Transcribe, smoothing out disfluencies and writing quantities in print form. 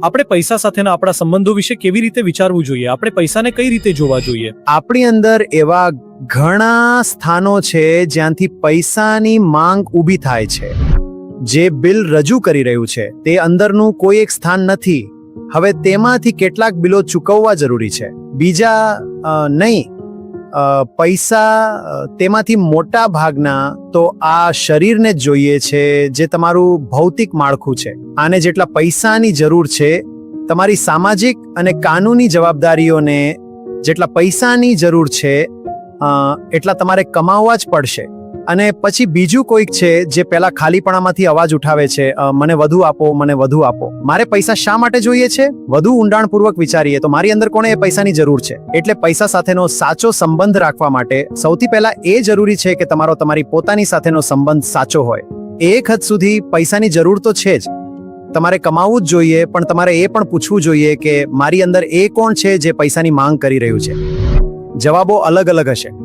આપણે પૈસા સાથેના આપણા સંબંધો વિશે કેવી રીતે વિચારવું જોઈએ? આપણે પૈસાને કઈ રીતે જોવા જોઈએ? આપણી અંદર એવા ઘણા સ્થાનો છે જ્યાંથી પૈસાની માંગ ઊભી થાય છે. જે બિલ રજૂ કરી રહ્યું છે તે અંદરનું કોઈ એક સ્થાન નથી. હવે તેમાંથી કેટલાક બિલો ચૂકવવા જરૂરી છે, બીજા નહીં. પૈસા તેમાંથી મોટા ભાગના તો આ શરીરને જ જોઈએ છે, જે તમારું ભૌતિક માળખું છે. આને જેટલા પૈસાની જરૂર છે, તમારી સામાજિક અને કાનૂની જવાબદારીઓને જેટલા પૈસાની જરૂર છે એટલા તમારે કમાવવા જ પડશે. અને પછી બીજું કોઈક છે જે પહેલા ખાલીપણામાંથી અવાજ ઉઠાવે છે, મને વધુ આપો, મને વધુ આપો. મારે પૈસા શા માટે જોઈએ છે? વધુ ઊંડાણપૂર્વક વિચારીએ તો મારી અંદર કોને એ પૈસાની જરૂર છે. એટલે પૈસા સાથેનો સાચો સંબંધ રાખવા માટે સૌથી પહેલા એ જરૂરી છે કે તમારી પોતાની સાથેનો સંબંધ સાચો હોય. એક હદ સુધી પૈસાની જરૂર તો છે જ, તમારે કમાવવું જ જોઈએ, પણ તમારે એ પણ પૂછવું જોઈએ કે મારી અંદર એ કોણ છે જે પૈસાની માંગ કરી રહ્યું છે. જવાબો અલગ અલગ હશે.